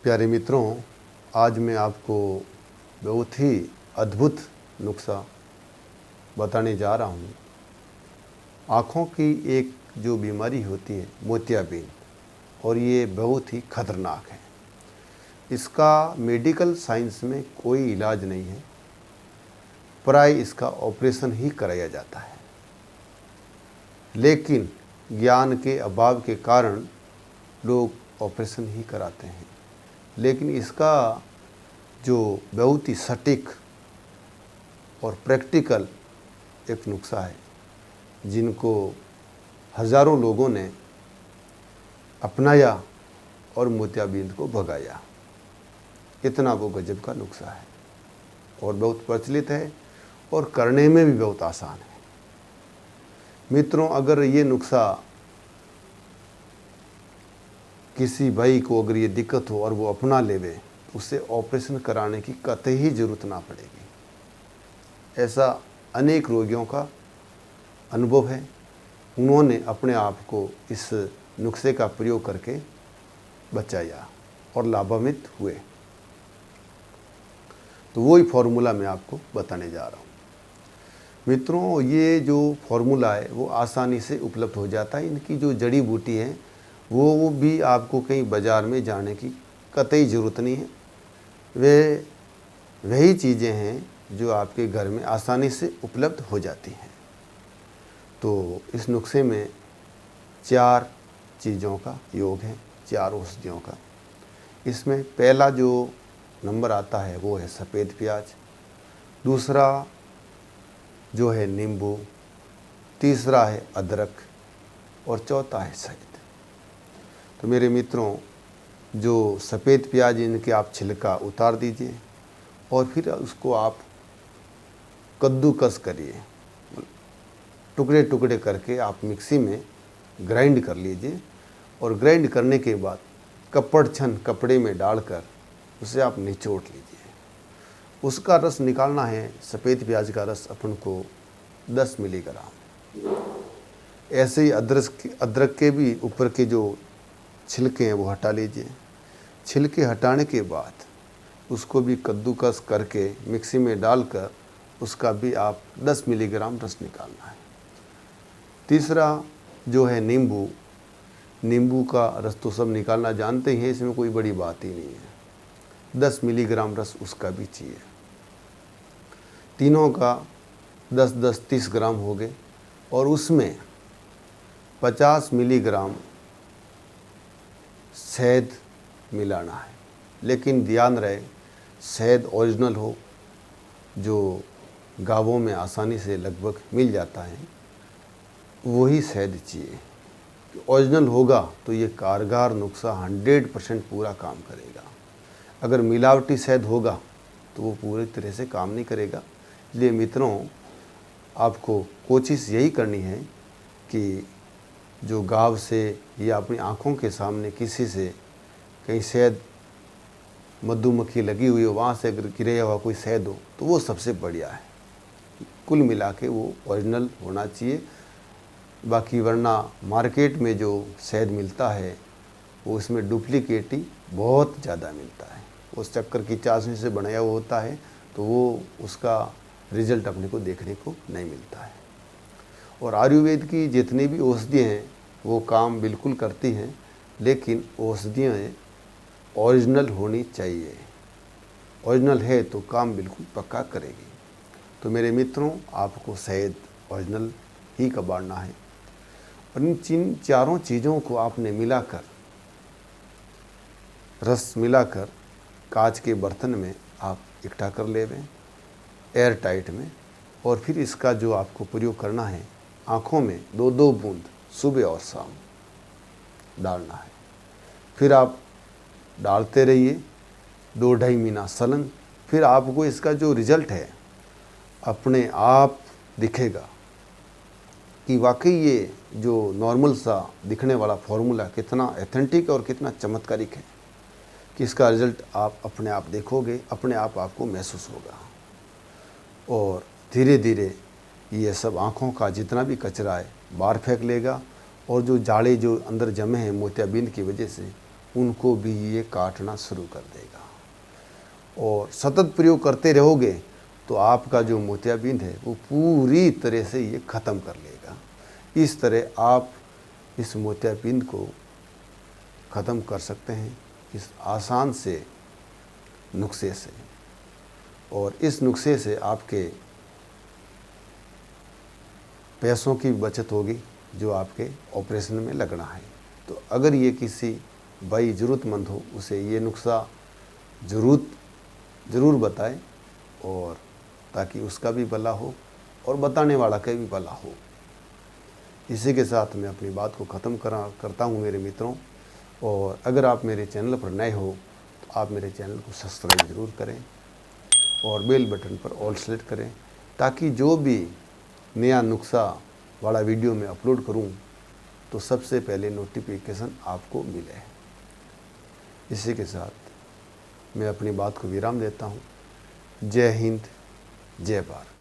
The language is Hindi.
प्यारे मित्रों, आज मैं आपको बहुत ही अद्भुत नुस्खा बताने जा रहा हूँ। आँखों की एक जो बीमारी होती है मोतियाबिंद, और ये बहुत ही खतरनाक है। इसका मेडिकल साइंस में कोई इलाज नहीं है, प्राय इसका ऑपरेशन ही कराया जाता है। लेकिन ज्ञान के अभाव के कारण लोग ऑपरेशन ही कराते हैं। लेकिन इसका जो बहुत ही सटीक और प्रैक्टिकल एक नुस्खा है, जिनको हज़ारों लोगों ने अपनाया और मोतियाबिंद को भगाया। इतना वो गजब का नुस्खा है और बहुत प्रचलित है और करने में भी बहुत आसान है। मित्रों, अगर ये नुस्खा किसी भाई को अगर ये दिक्कत हो और वो अपना लेवे, उसे ऑपरेशन कराने की कतई ज़रूरत ना पड़ेगी। ऐसा अनेक रोगियों का अनुभव है। उन्होंने अपने आप को इस नुस्खे का प्रयोग करके बचाया और लाभान्वित हुए। तो वही फॉर्मूला मैं आपको बताने जा रहा हूँ। मित्रों, ये जो फॉर्मूला है वो आसानी से उपलब्ध हो जाता है। इनकी जो जड़ी बूटी है वो भी आपको कहीं बाज़ार में जाने की कतई ज़रूरत नहीं है। वे वही चीज़ें हैं जो आपके घर में आसानी से उपलब्ध हो जाती हैं। तो इस नुस्खे में 4 चीज़ों का योग है, 4 औषधियों का। इसमें पहला जो नंबर आता है वो है सफ़ेद प्याज, दूसरा जो है नींबू, तीसरा है अदरक और चौथा है शहद। तो मेरे मित्रों, जो सफ़ेद प्याज इनके आप छिलका उतार दीजिए और फिर उसको आप कद्दूकस करिए, टुकड़े टुकड़े करके आप मिक्सी में ग्राइंड कर लीजिए। और ग्राइंड करने के बाद कपड़े में डालकर उसे आप निचोड़ लीजिए। उसका रस निकालना है, सफ़ेद प्याज का रस अपन को 10 मिलीग्राम। ऐसे ही अदरक के भी ऊपर के जो छिलके हैं वो हटा लीजिए। छिलके हटाने के बाद उसको भी कद्दूकस करके मिक्सी में डालकर उसका भी आप 10 मिलीग्राम रस निकालना है। तीसरा जो है नींबू, नींबू का रस तो सब निकालना जानते ही हैं, इसमें कोई बड़ी बात ही नहीं है। 10 मिलीग्राम रस उसका भी चाहिए। तीनों का 10-10 30 ग्राम हो गए और उसमें 50 मिलीग्राम शहद मिलाना है। लेकिन ध्यान रहे, शहद ओरिजिनल हो, जो गाँवों में आसानी से लगभग मिल जाता है, वही शहद चाहिए। ओरिजिनल होगा तो ये कारगर नुस्खा 100% पूरा काम करेगा। अगर मिलावटी शहद होगा तो वो पूरी तरह से काम नहीं करेगा। इसलिए मित्रों, आपको कोशिश यही करनी है कि जो गाँव से या अपनी आँखों के सामने किसी से कहीं शहद मधुमक्खी लगी हुई हो, वहाँ से अगर गिरा हुआ कोई शहद हो तो वो सबसे बढ़िया है। कुल मिला के वो ओरिजिनल होना चाहिए। बाकी वरना मार्केट में जो शहद मिलता है वो इसमें डुप्लीकेट ही बहुत ज़्यादा मिलता है। उस चक्कर की चाशनी से बनाया हुआ होता है, तो वो उसका रिजल्ट अपने को देखने को नहीं मिलता है। और आयुर्वेद की जितनी भी औषधियाँ हैं वो काम बिल्कुल करती हैं, लेकिन औषधियाँ ओरिजिनल होनी चाहिए। ओरिजिनल है तो काम बिल्कुल पक्का करेगी। तो मेरे मित्रों, आपको शहद ओरिजिनल ही कबाड़ना है और इन चारों चीज़ों को आपने मिलाकर, रस मिलाकर कांच के बर्तन में आप इकट्ठा कर लेवें, एयर टाइट में। और फिर इसका जो आपको प्रयोग करना है, आँखों में 2-2 बूंद सुबह और शाम डालना है। फिर आप डालते रहिए 2-2.5 महीना सलन। फिर आपको इसका जो रिज़ल्ट है अपने आप दिखेगा कि वाकई ये जो नॉर्मल सा दिखने वाला फॉर्मूला कितना ऑथेंटिक और कितना चमत्कारिक है, कि इसका रिज़ल्ट आप अपने आप देखोगे, अपने आप आपको महसूस होगा। और धीरे धीरे ये सब आँखों का जितना भी कचरा है बाहर फेंक लेगा और जो जाड़े जो अंदर जमे हैं मोतियाबिंद की वजह से, उनको भी ये काटना शुरू कर देगा। और सतत प्रयोग करते रहोगे तो आपका जो मोतियाबिंद है वो पूरी तरह से ये ख़त्म कर लेगा। इस तरह आप इस मोतियाबिंद को ख़त्म कर सकते हैं इस आसान से नुस्खे से। और इस नुस्खे से आपके पैसों की बचत होगी जो आपके ऑपरेशन में लगना है। तो अगर ये किसी भाई ज़रूरतमंद हो उसे ये नुस्खा ज़रूर बताएं, और ताकि उसका भी भला हो और बताने वाला का भी भला हो। इसी के साथ मैं अपनी बात को ख़त्म करता हूँ मेरे मित्रों। और अगर आप मेरे चैनल पर नए हो तो आप मेरे चैनल को सब्सक्राइब ज़रूर करें और बेल बटन पर ऑल सेलेक्ट करें, ताकि जो भी नया नुस्खा वाला वीडियो मैं अपलोड करूं तो सबसे पहले नोटिफिकेशन आपको मिले। इसी के साथ मैं अपनी बात को विराम देता हूं। जय हिंद, जय भारत।